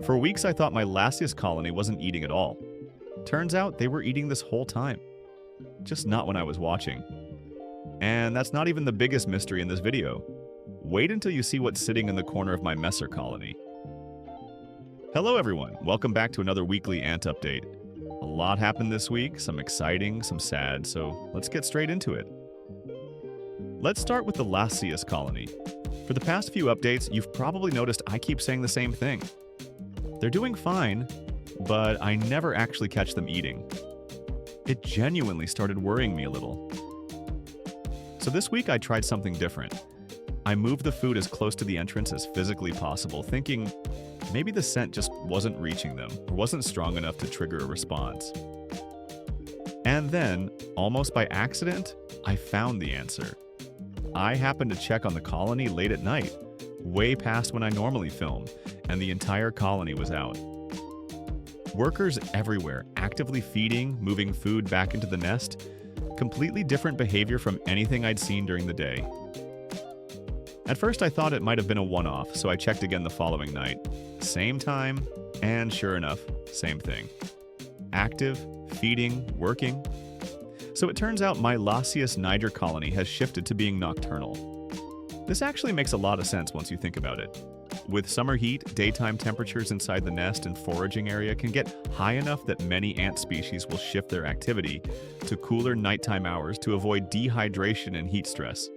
For weeks, I thought my Lasius colony wasn't eating at all. Turns out they were eating this whole time. Just not when I was watching. And that's not even the biggest mystery in this video. Wait until you see what's sitting in the corner of my Messor colony. Hello everyone, welcome back to another weekly ant update. A lot happened this week, some exciting, some sad, so let's get straight into it. Let's start with the Lasius colony. For the past few updates, you've probably noticed I keep saying the same thing. They're doing fine, but I never actually catch them eating. It genuinely started worrying me a little. So this week I tried something different. I moved the food as close to the entrance as physically possible, thinking maybe the scent just wasn't reaching them or wasn't strong enough to trigger a response. And then, almost by accident, I found the answer. I happened to check on the colony late at night, way past when I normally film, and the entire colony was out. Workers everywhere, actively feeding, moving food back into the nest, completely different behavior from anything I'd seen during the day. At first I thought it might have been a one-off, so I checked again the following night. Same time, and sure enough, same thing. Active, feeding, working. So it turns out my Lasius Niger colony has shifted to being nocturnal. This actually makes a lot of sense once you think about it. With summer heat, daytime temperatures inside the nest and foraging area can get high enough that many ant species will shift their activity to cooler nighttime hours to avoid dehydration and heat stress.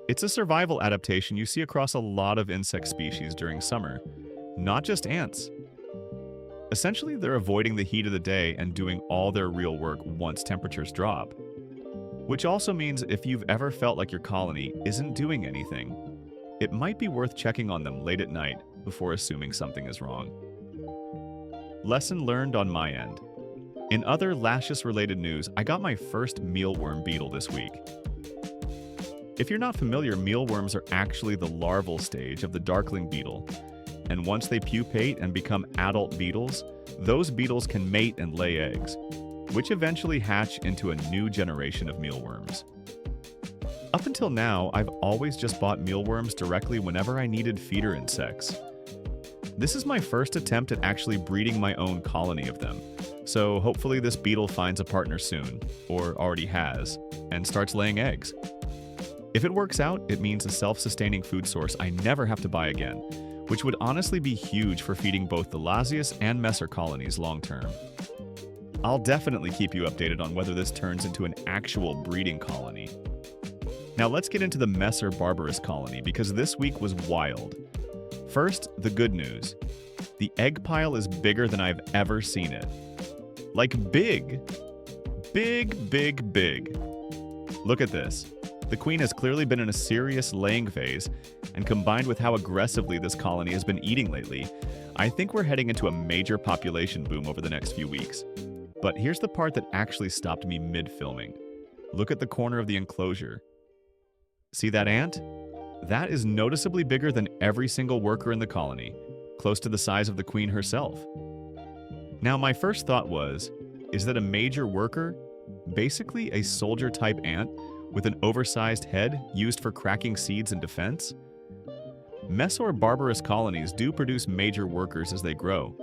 It's a survival adaptation you see across a lot of insect species during summer, not just ants. Essentially, they're avoiding the heat of the day and doing all their real work once temperatures drop. Which also means if you've ever felt like your colony isn't doing anything, it might be worth checking on them late at night before assuming something is wrong. Lesson learned on my end. In other Lasius-related news, I got my first mealworm beetle this week. If you're not familiar, mealworms are actually the larval stage of the darkling beetle, and once they pupate and become adult beetles, those beetles can mate and lay eggs, which eventually hatch into a new generation of mealworms. Up until now, I've always just bought mealworms directly whenever I needed feeder insects. This is my first attempt at actually breeding my own colony of them, so hopefully this beetle finds a partner soon, or already has, and starts laying eggs. If it works out, it means a self-sustaining food source I never have to buy again, which would honestly be huge for feeding both the Lasius and Messor colonies long-term. I'll definitely keep you updated on whether this turns into an actual breeding colony. Now let's get into the Messor Barbarus colony, because this week was wild. First, the good news. The egg pile is bigger than I've ever seen it. Like big. Big, big, big. Look at this. The queen has clearly been in a serious laying phase, and combined with how aggressively this colony has been eating lately, I think we're heading into a major population boom over the next few weeks. But here's the part that actually stopped me mid-filming. Look at the corner of the enclosure. See that ant? That is noticeably bigger than every single worker in the colony, close to the size of the queen herself. Now my first thought was, is that a major worker, basically a soldier-type ant with an oversized head used for cracking seeds in defense? Messor Barbarus colonies do produce major workers as they grow,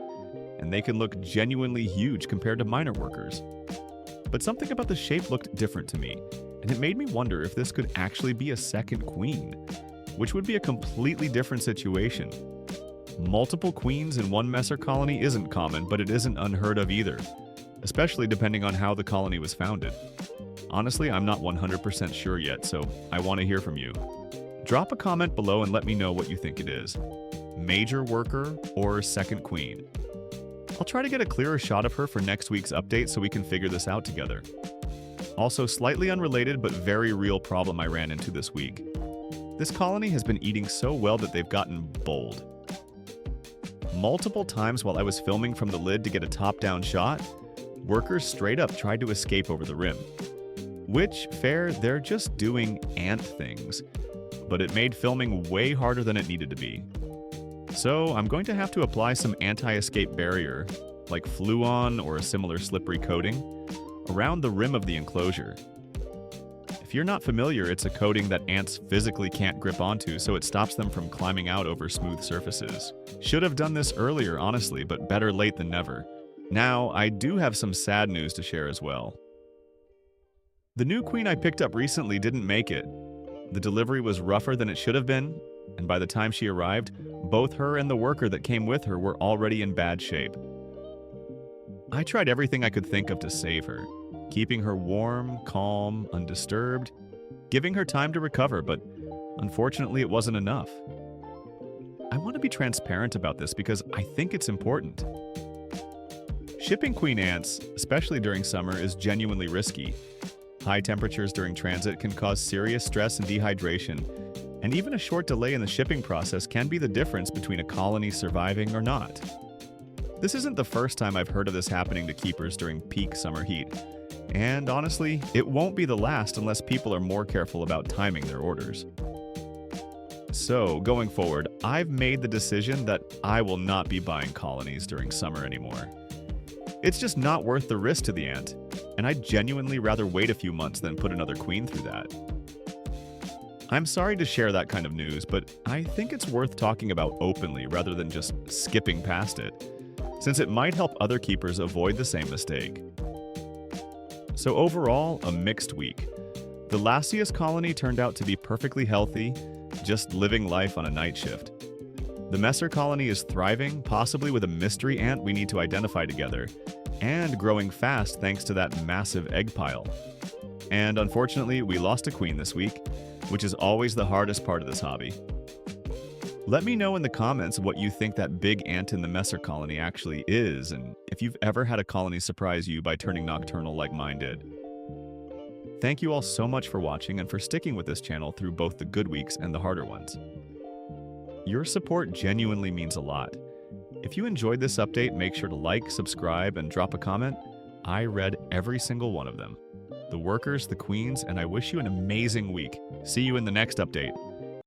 and they can look genuinely huge compared to minor workers. But something about the shape looked different to me, and it made me wonder if this could actually be a second queen, which would be a completely different situation. Multiple queens in one Messor colony isn't common, but it isn't unheard of either, especially depending on how the colony was founded. Honestly, I'm not 100% sure yet, so I want to hear from you. Drop a comment below and let me know what you think it is. Major worker or second queen? I'll try to get a clearer shot of her for next week's update so we can figure this out together. Also, slightly unrelated but very real problem I ran into this week. This colony has been eating so well that they've gotten bold. Multiple times while I was filming from the lid to get a top-down shot, workers straight up tried to escape over the rim. Which, fair, they're just doing ant things, but it made filming way harder than it needed to be. So I'm going to have to apply some anti-escape barrier, like Fluon or a similar slippery coating, around the rim of the enclosure. If you're not familiar, it's a coating that ants physically can't grip onto, so it stops them from climbing out over smooth surfaces. Should have done this earlier, honestly, but better late than never. Now, I do have some sad news to share as well. The new queen I picked up recently didn't make it. The delivery was rougher than it should have been, and by the time she arrived, both her and the worker that came with her were already in bad shape. I tried everything I could think of to save her, keeping her warm, calm, undisturbed, giving her time to recover, but unfortunately it wasn't enough. I want to be transparent about this because I think it's important. Shipping queen ants, especially during summer, is genuinely risky. High temperatures during transit can cause serious stress and dehydration, and even a short delay in the shipping process can be the difference between a colony surviving or not. This isn't the first time I've heard of this happening to keepers during peak summer heat, and honestly, it won't be the last unless people are more careful about timing their orders. So, going forward, I've made the decision that I will not be buying colonies during summer anymore. It's just not worth the risk to the ant, and I'd genuinely rather wait a few months than put another queen through that. I'm sorry to share that kind of news, but I think it's worth talking about openly rather than just skipping past it, since it might help other keepers avoid the same mistake. So overall, a mixed week. The Lasius colony turned out to be perfectly healthy, just living life on a night shift. The Messor colony is thriving, possibly with a mystery ant we need to identify together, and growing fast thanks to that massive egg pile. And unfortunately, we lost a queen this week, which is always the hardest part of this hobby. Let me know in the comments what you think that big ant in the Messor colony actually is, and if you've ever had a colony surprise you by turning nocturnal like mine did. Thank you all so much for watching and for sticking with this channel through both the good weeks and the harder ones. Your support genuinely means a lot. If you enjoyed this update, make sure to like, subscribe, and drop a comment. I read every single one of them. The workers, the queens, and I wish you an amazing week. See you in the next update.